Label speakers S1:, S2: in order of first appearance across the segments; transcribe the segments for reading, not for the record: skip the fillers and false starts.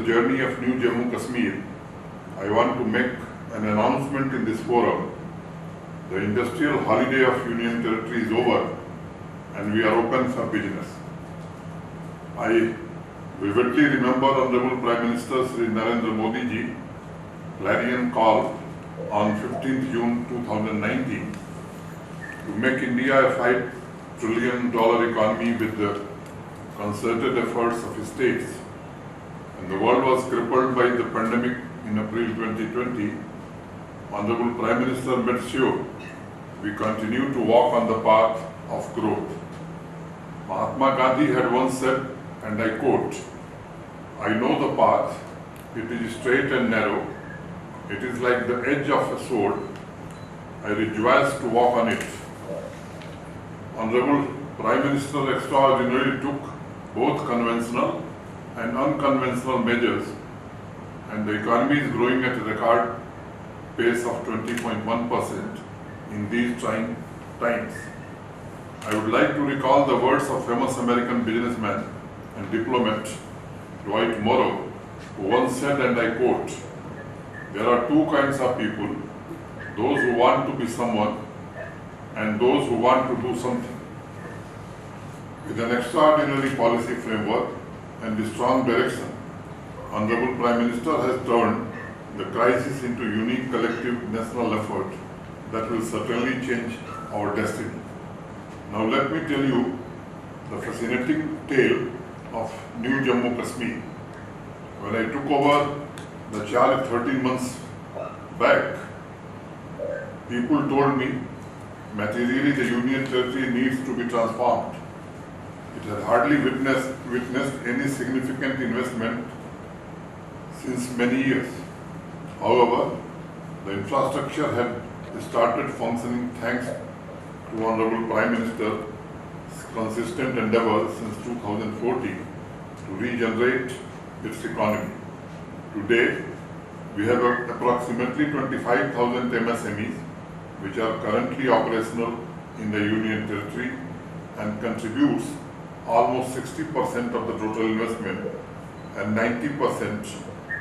S1: journey of New Jammu Kashmir, I want to make an announcement in this forum. The industrial holiday of Union Territory is over and we are open for business. I vividly remember Honorable Prime Minister Shri Narendra Modi ji clarion call on 15th June 2019 to make India a $5 trillion economy with the concerted efforts of states. And the world was crippled by the pandemic in April 2020. Honorable Prime Minister made sure we continue to walk on the path of growth. Mahatma Gandhi had once said, and I quote, "I know the path, it is straight and narrow, it is like the edge of a sword, I rejoice to walk on it." Honorable Prime Minister extraordinarily took both conventional and unconventional measures, and the economy is growing at a record pace of 20.1% in these trying times. I would like to recall the words of famous American businessman and diplomat Dwight Morrow, who once said, and I quote, "There are two kinds of people, those who want to be someone and those who want to do something." With an extraordinary policy framework and a strong direction, Honorable Prime Minister has turned the crisis into unique collective national effort that will certainly change our destiny. Now let me tell you the fascinating tale of New Jammu Kashmir. When I took over the charge 13 months back, people told me materially the Union Territory needs to be transformed. It had hardly witnessed any significant investment since many years. However, the infrastructure had started functioning thanks to Honorable Prime Minister's consistent endeavor since 2014 to regenerate its economy. Today, we have approximately 25,000 MSMEs which are currently operational in the Union Territory and contributes almost 60% of the total investment and 90%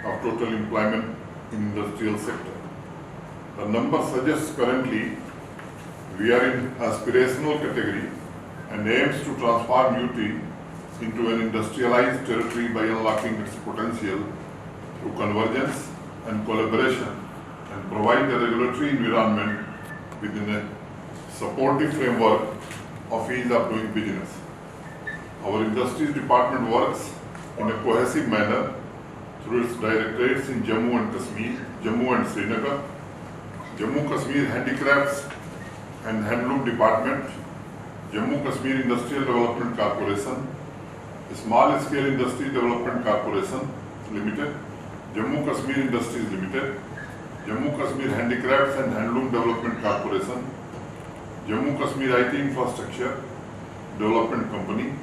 S1: of total employment in industrial sector. The number suggests currently we are in aspirational category and aims to transform UT into an industrialized territory by unlocking its potential through convergence and collaboration and provide a regulatory environment within a supportive framework of ease of doing business. Our Industries Department works in a cohesive manner through its directorates in Jammu and Srinagar, Jammu Kashmir Handicrafts and Handloom Department, Jammu Kashmir Industrial Development Corporation, Small Scale Industry Development Corporation Limited, Jammu Kashmir Industries Limited, Jammu Kashmir Handicrafts and Handloom Development Corporation, Jammu Kashmir IT Infrastructure Development Company,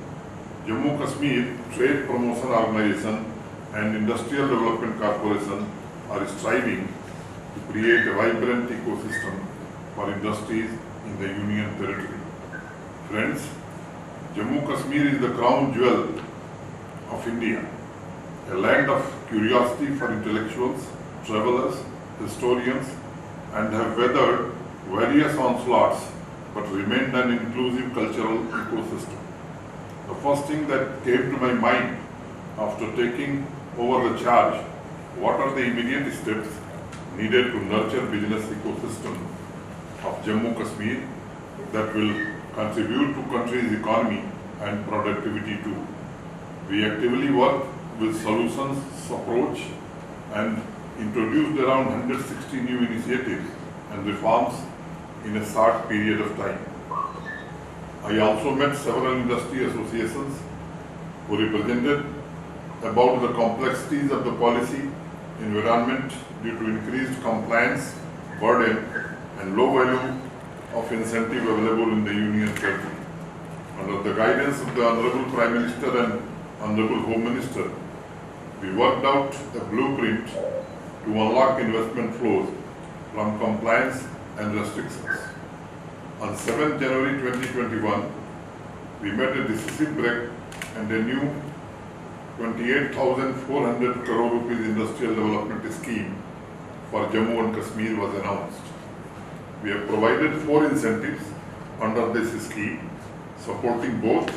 S1: Jammu Kashmir Trade Promotion Organization and Industrial Development Corporation are striving to create a vibrant ecosystem for industries in the Union Territory. Friends, Jammu Kashmir is the crown jewel of India, a land of curiosity for intellectuals, travelers, historians, and have weathered various onslaughts but remained an inclusive cultural ecosystem. The first thing that came to my mind after taking over the charge, what are the immediate steps needed to nurture business ecosystem of Jammu Kashmir that will contribute to country's economy and productivity too. We actively work with solutions approach and introduced around 160 new initiatives and reforms in a short period of time. I also met several industry associations who represented about the complexities of the policy environment due to increased compliance, burden, and low value of incentive available in the Union Territory. Under the guidance of the Honorable Prime Minister and Honorable Home Minister, we worked out a blueprint to unlock investment flows from compliance and restrictions. On 7 January 2021, we made a decisive break and a new 28,400 crore rupees industrial development scheme for Jammu and Kashmir was announced. We have provided 4 incentives under this scheme, supporting both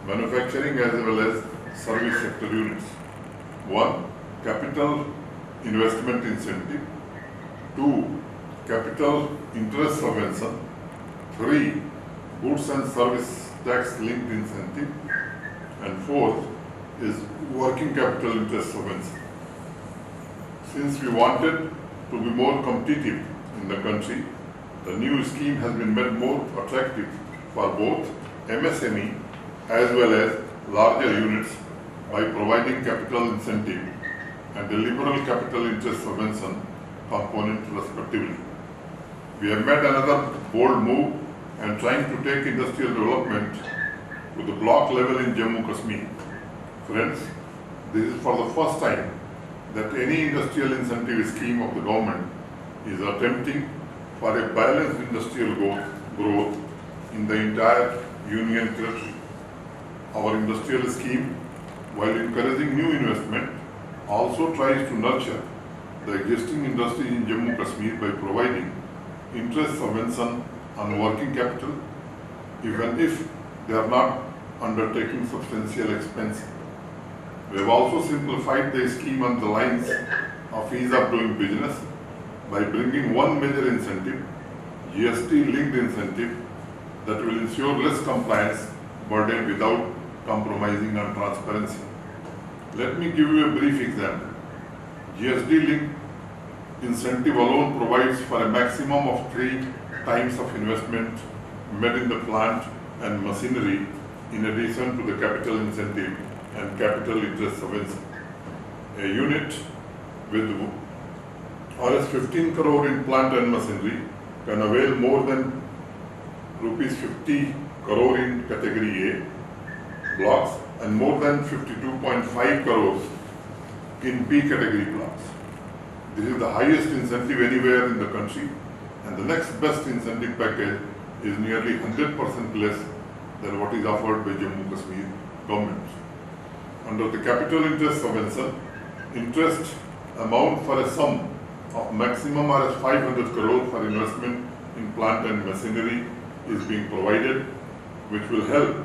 S1: manufacturing as well as service sector units. 1. Capital investment incentive. 2. Capital interest subvention. 3. Goods and service tax linked incentive. And 4th is working capital interest subvention. Since we wanted to be more competitive in the country, the new scheme has been made more attractive for both MSME as well as larger units by providing capital incentive and a liberal capital interest subvention component respectively. We have made another bold move and trying to take industrial development to the block level in Jammu Kashmir. Friends, this is for the first time that any industrial incentive scheme of the government is attempting for a balanced industrial growth in the entire union territory. Our industrial scheme, while encouraging new investment, also tries to nurture the existing industry in Jammu Kashmir by providing interest subvention on working capital, even if they are not undertaking substantial expense. We have also simplified the scheme on the lines of ease of doing business by bringing one major incentive, GST-linked incentive, that will ensure less compliance burden without compromising on transparency. Let me give you a brief example. GST-linked incentive alone provides for a maximum of 3 times of investment made in the plant and machinery in addition to the capital incentive and capital interest subvention. A unit with Rs 15 crore in plant and machinery can avail more than rupees 50 crore in category A blocks and more than 52.5 crores in B category blocks. This is the highest incentive anywhere in the country, and the next best incentive package is nearly 100% less than what is offered by Jammu Kashmir government. Under the capital interest subvention, interest amount for a sum of maximum Rs 500 crore for investment in plant and machinery is being provided, which will help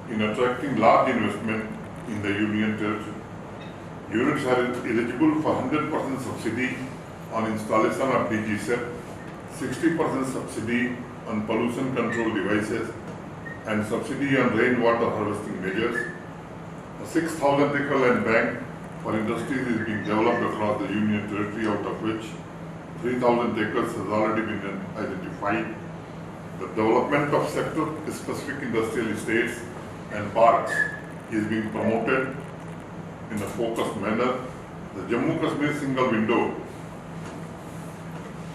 S1: in attracting large investment in the union territory. Units are eligible for 100% subsidy on installation of DG-SEP, 60% subsidy on pollution control devices, and subsidy on rainwater harvesting measures. A 6,000 acre land bank for industries is being developed across the union territory, out of which 3,000 acres has already been identified. The development of sector-specific industrial estates and parks is being promoted in a focused manner. The Jammu Kashmir Single Window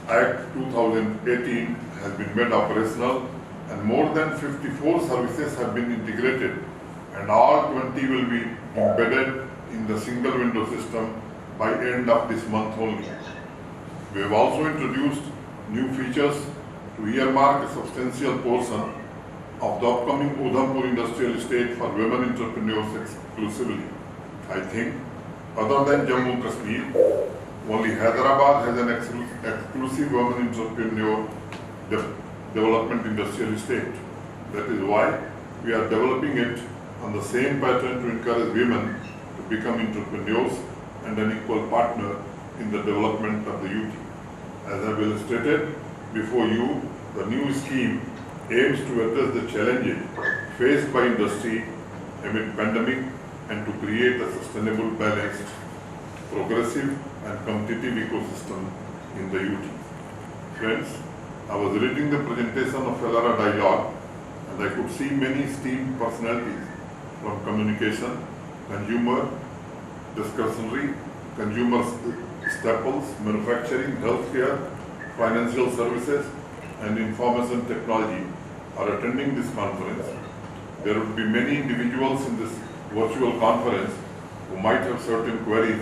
S1: Act 2018 has been made operational, and more than 54 services have been integrated, and all 20 will be embedded in the single window system by end of this month only. We have also introduced new features to earmark a substantial portion of the upcoming Udhampur industrial estate for women entrepreneurs exclusively. I think, other than Jammu Kashmir, only Hyderabad has an exclusive women entrepreneur development industrial estate. That is why we are developing it on the same pattern to encourage women to become entrepreneurs and an equal partner in the development of the youth. As I have illustrated before you, the new scheme aims to address the challenges faced by industry amid pandemic and to create a sustainable, balanced, progressive and competitive ecosystem in the UT. Friends, I was reading the presentation of ELARA Dialogue and I could see many esteemed personalities from communication, consumer, discretionary, consumer staples, manufacturing, healthcare, financial services and information technology are attending this conference. There will be many individuals in this virtual conference who might have certain queries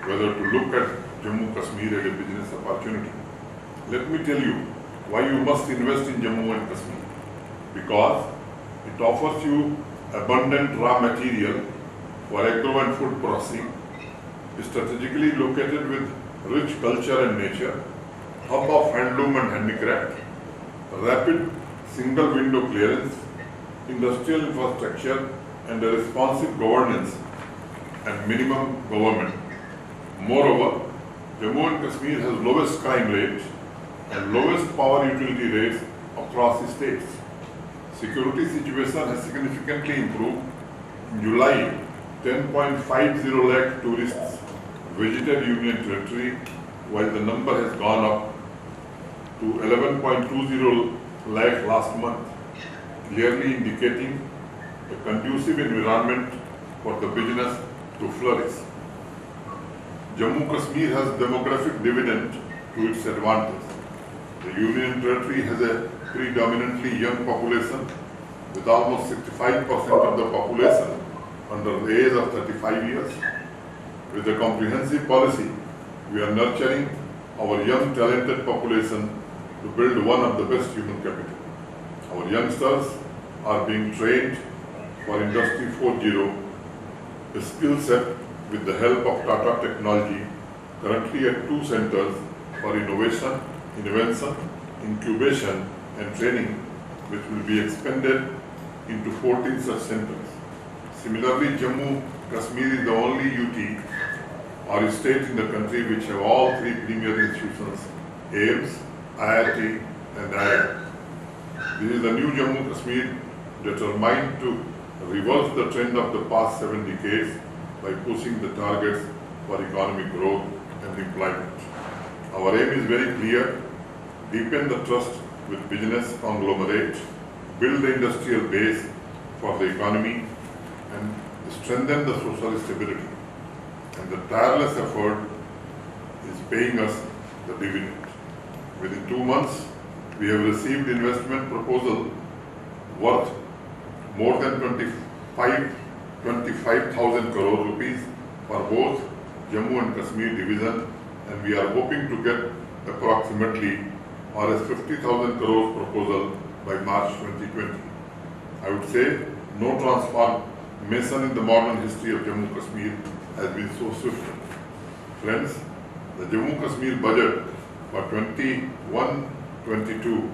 S1: whether to look at Jammu Kashmir as a business opportunity. Let me tell you why you must invest in Jammu and Kashmir. Because it offers you abundant raw material for agro and food processing, strategically located with rich culture and nature, hub of handloom and handicraft, rapid single window clearance, industrial infrastructure and a responsive governance and minimum government. Moreover, Jammu and Kashmir has lowest crime rate and lowest power utility rates across the states. Security situation has significantly improved. In July, 10.50 lakh tourists visited Union Territory, while the number has gone up to 11.20 lakh last month, clearly indicating a conducive environment for the business to flourish. Jammu Kashmir has demographic dividend to its advantage. The Union Territory has a predominantly young population, with almost 65% of the population under the age of 35 years. With a comprehensive policy, we are nurturing our young talented population to build one of the best human capital. Our youngsters are being trained for Industry 4.0, a skill set with the help of Tata Technology, currently at 2 centers for innovation, invention, incubation and training, which will be expanded into 14 such centers. Similarly, Jammu Kashmir is the only UT or state in the country which have all 3 premier institutions, AIMS, IIT and IIT. This is the new Jammu Kashmir, determined to reverse the trend of the past 7 decades by pushing the targets for economic growth and employment. Our aim is very clear: deepen the trust with business conglomerate, build the industrial base for the economy and strengthen the social stability. And the tireless effort is paying us the dividend. Within 2 months, we have received investment proposal worth more than 25,000 crore rupees for both Jammu and Kashmir division, and we are hoping to get approximately Rs 50,000 crore proposal by March 2020. I would say no transformation in the modern history of Jammu Kashmir has been so swift. Friends, the Jammu Kashmir budget for 21-22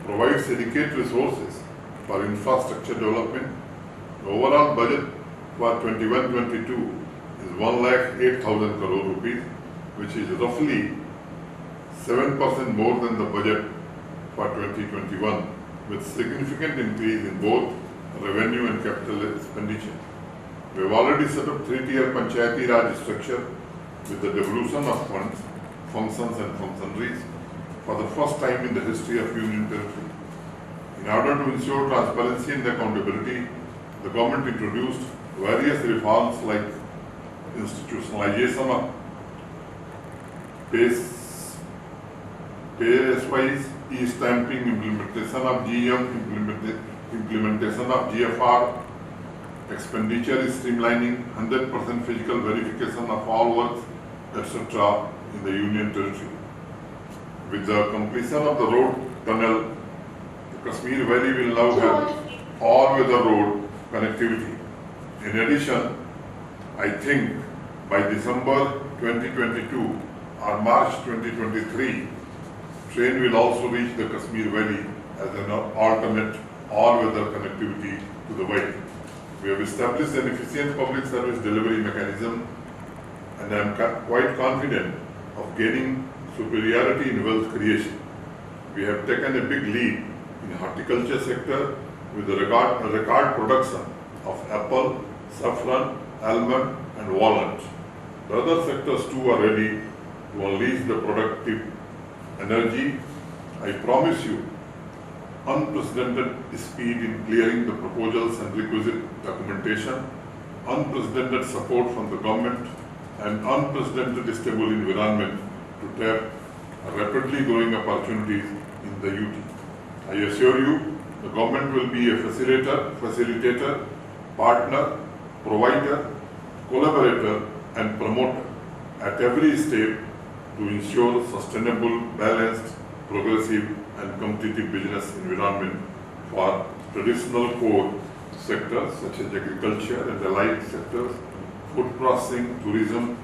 S1: provides adequate resources for infrastructure development. The overall budget for 21-22 is 1,08,000 crore rupees, which is roughly 7% more than the budget for 2021, with significant increase in both revenue and capital expenditure. We have already set up 3-tier Panchayati Raj structure with the devolution of funds, functions and functionaries for the first time in the history of Union Territory. In order to ensure transparency and accountability, the government introduced various reforms like institutionalization of pay-wise e-stamping, implementation of GM, implementation of GFR, expenditure is streamlining, 100% physical verification of all works, etc. in the Union Territory. With the completion of the road tunnel, the Kashmir Valley will now have all-weather road connectivity. In addition, I think by December 2022 or March 2023, train will also reach the Kashmir Valley as an alternate all-weather connectivity to the valley. We have established an efficient public service delivery mechanism, and I am quite confident of gaining superiority in wealth creation. We have taken a big lead in horticulture sector with the record production of apple, saffron, almond and walnut. The other sectors too are ready to unleash the productive energy. I promise you unprecedented speed in clearing the proposals and requisite documentation, unprecedented support from the government and unprecedented stable environment to tap rapidly growing opportunities in the UT. I assure you, the government will be a facilitator, partner, provider, collaborator and promoter at every step to ensure sustainable, balanced, progressive and competitive business environment for traditional core sectors such as agriculture and allied sectors, food processing, tourism,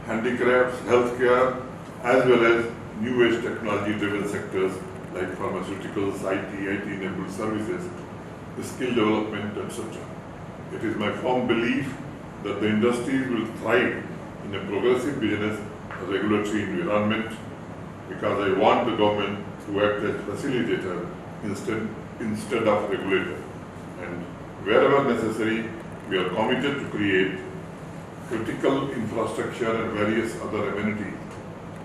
S1: handicrafts, healthcare, as well as new age technology-driven sectors like pharmaceuticals, IT-enabled services, skill development, etc. It is my firm belief that the industries will thrive in a progressive business regulatory environment, because I want the government to act as facilitator instead of regulator. And wherever necessary, we are committed to create critical infrastructure and various other amenities.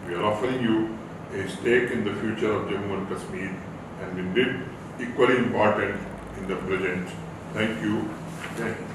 S1: We are offering you a stake in the future of Jammu and Kashmir, and indeed equally important in the present. Thank you. Thank you.